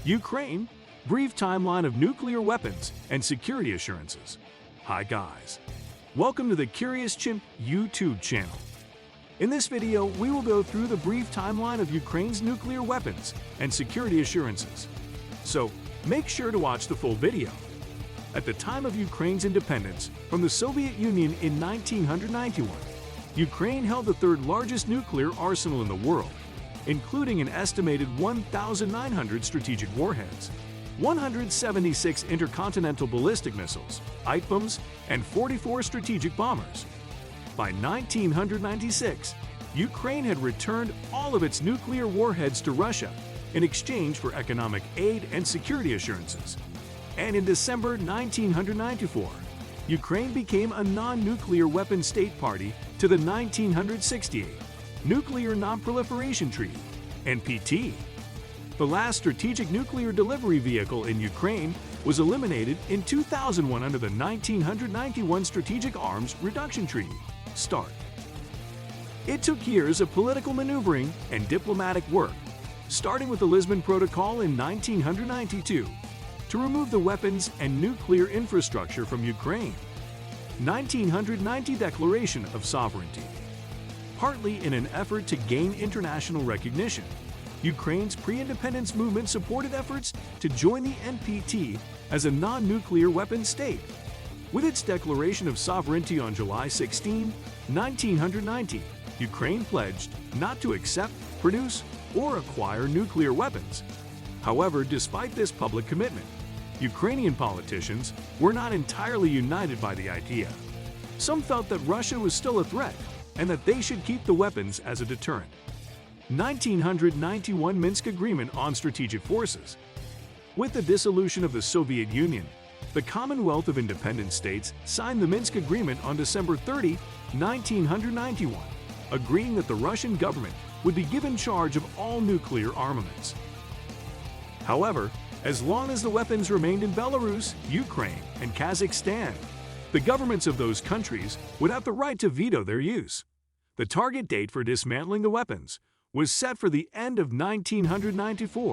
Ukraine, brief timeline of nuclear weapons and security assurances. Hi guys, welcome to the Curious Chimp YouTube channel. In this video, we will go through the brief timeline of Ukraine's nuclear weapons and security assurances. So, make sure to watch the full video. At the time of Ukraine's independence from the Soviet Union in 1991, Ukraine held the third largest nuclear arsenal in the world, including an estimated 1,900 strategic warheads, 176 intercontinental ballistic missiles, ICBMs, and 44 strategic bombers. By 1996, Ukraine had returned all of its nuclear warheads to Russia in exchange for economic aid and security assurances. And in December 1994, Ukraine became a non-nuclear weapon state party to the 1968 Nuclear Non-Proliferation Treaty, NPT. The last strategic nuclear delivery vehicle in Ukraine was eliminated in 2001 under the 1991 Strategic Arms Reduction Treaty, START. It took years of political maneuvering and diplomatic work, starting with the Lisbon Protocol in 1992, to remove the weapons and nuclear infrastructure from Ukraine. 1990 Declaration of Sovereignty. Partly in an effort to gain international recognition, Ukraine's pre-independence movement supported efforts to join the NPT as a non-nuclear weapon state. With its declaration of sovereignty on July 16, 1990, Ukraine pledged not to accept, produce, or acquire nuclear weapons. However, despite this public commitment, Ukrainian politicians were not entirely united by the idea. Some felt that Russia was still a threat and that they should keep the weapons as a deterrent. 1991 Minsk Agreement on Strategic Forces. With the dissolution of the Soviet Union, the Commonwealth of Independent States signed the Minsk Agreement on December 30, 1991, agreeing that the Russian government would be given charge of all nuclear armaments. However, as long as the weapons remained in Belarus, Ukraine, and Kazakhstan, the governments of those countries would have the right to veto their use. The target date for dismantling the weapons was set for the end of 1994.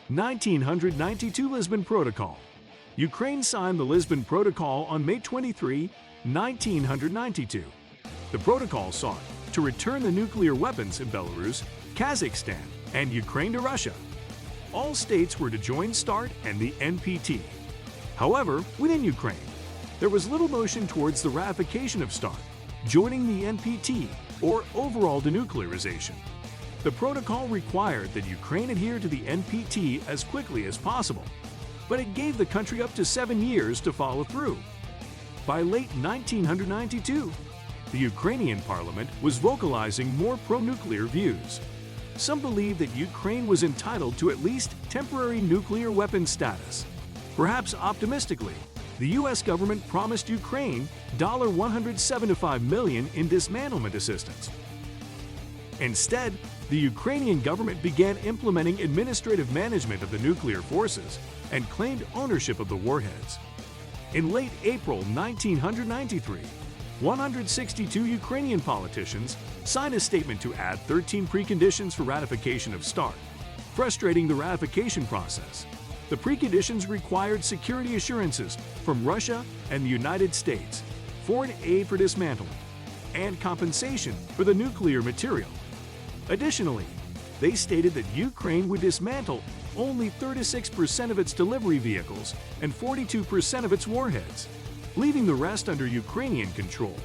1992 Lisbon Protocol. Ukraine signed the Lisbon Protocol on May 23, 1992. The protocol sought to return the nuclear weapons in Belarus, Kazakhstan, and Ukraine to Russia. All states were to join START and the NPT. However, within Ukraine, there was little motion towards the ratification of START, joining the NPT, or overall denuclearization. The protocol required that Ukraine adhere to the NPT as quickly as possible, but it gave the country up to 7 years to follow through. By late 1992, the Ukrainian parliament was vocalizing more pro-nuclear views. Some believed that Ukraine was entitled to at least temporary nuclear weapon status. Perhaps optimistically, the U.S. government promised Ukraine $175 million in dismantlement assistance. Instead, the Ukrainian government began implementing administrative management of the nuclear forces and claimed ownership of the warheads. In late April 1993, 162 Ukrainian politicians signed a statement to add 13 preconditions for ratification of START, frustrating the ratification process. The preconditions required security assurances from Russia and the United States, foreign aid for dismantlement, and compensation for the nuclear material. Additionally, they stated that Ukraine would dismantle only 36% of its delivery vehicles and 42% of its warheads, leaving the rest under Ukrainian control.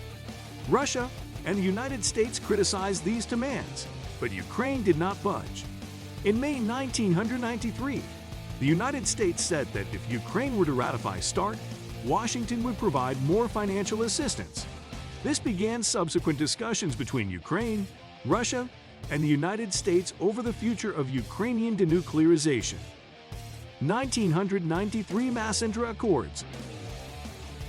Russia and the United States criticized these demands, but Ukraine did not budge. In May 1993, the United States said that if Ukraine were to ratify START, Washington would provide more financial assistance. This began subsequent discussions between Ukraine, Russia, and the United States over the future of Ukrainian denuclearization. 1993 Massentra Accords.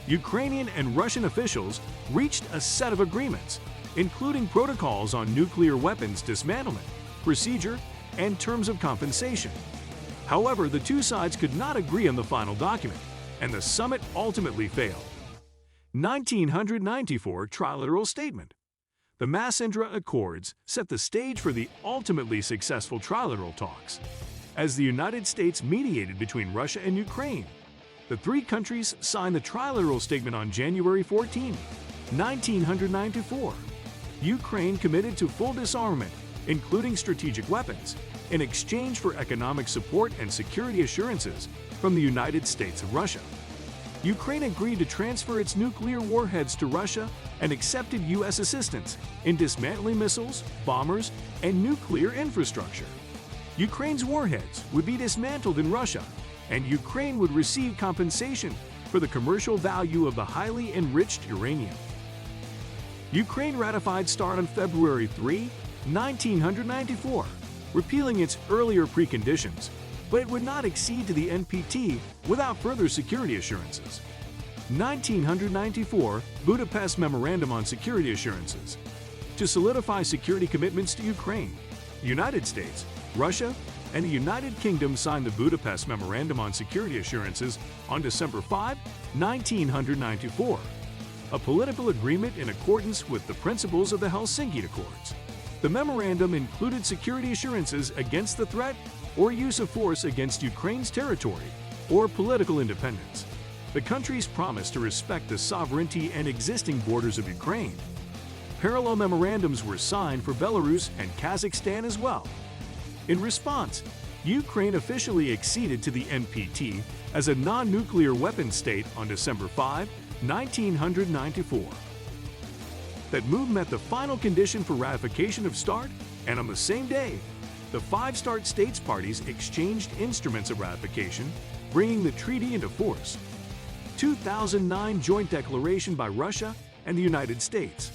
Ukrainian and Russian officials reached a set of agreements, including protocols on nuclear weapons dismantlement, procedure, and terms of compensation. However, the two sides could not agree on the final document, and the summit ultimately failed. 1994 Trilateral Statement. The Massentra Accords set the stage for the ultimately successful trilateral talks. as the United States mediated between Russia and Ukraine. The three countries signed the trilateral statement on January 14, 1994. Ukraine committed to full disarmament, including strategic weapons, in exchange for economic support and security assurances from the United States of Russia. Ukraine agreed to transfer its nuclear warheads to Russia and accepted U.S. assistance in dismantling missiles, bombers, and nuclear infrastructure. Ukraine's warheads would be dismantled in Russia, and Ukraine would receive compensation for the commercial value of the highly enriched uranium. Ukraine ratified START on February 3, 1994, repealing its earlier preconditions, but it would not accede to the NPT without further security assurances. 1994 Budapest Memorandum on Security Assurances. To solidify security commitments to Ukraine, the United States, Russia, and the United Kingdom signed the Budapest Memorandum on Security Assurances on December 5, 1994, a political agreement in accordance with the principles of the Helsinki Accords. The memorandum included security assurances against the threat or use of force against Ukraine's territory or political independence. The countries promised to respect the sovereignty and existing borders of Ukraine. Parallel memorandums were signed for Belarus and Kazakhstan as well. In response, Ukraine officially acceded to the NPT as a non-nuclear weapons state on December 5, 1994. That move met the final condition for ratification of START, and on the same day, the 5 START states parties exchanged instruments of ratification, bringing the treaty into force. 2009 Joint Declaration by Russia and the United States.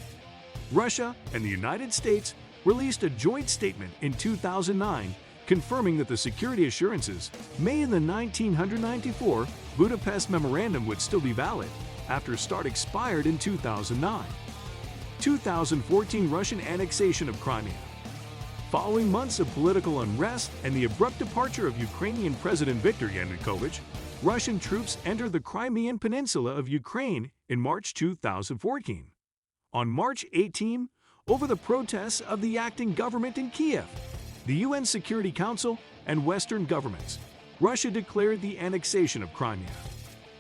Russia and the United States released a joint statement in 2009 confirming that the security assurances made in the 1994 Budapest Memorandum would still be valid after START expired in 2009. 2014 Russian annexation of Crimea. Following months of political unrest and the abrupt departure of Ukrainian President Viktor Yanukovych, Russian troops entered the Crimean Peninsula of Ukraine in March 2014. On March 18, over the protests of the acting government in Kiev, the UN Security Council, and Western governments, Russia declared the annexation of Crimea.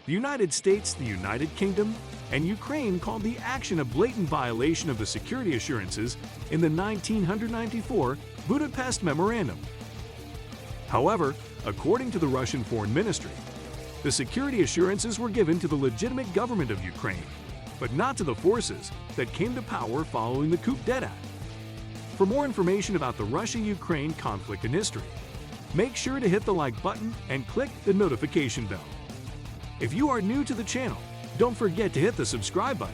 The United States, the United Kingdom, and Ukraine called the action a blatant violation of the security assurances in the 1994 Budapest Memorandum. However, according to the Russian Foreign Ministry, the security assurances were given to the legitimate government of Ukraine, but not to the forces that came to power following the coup d'etat. For more information about the Russia-Ukraine conflict and history, make sure to hit the like button and click the notification bell. If you are new to the channel, don't forget to hit the subscribe button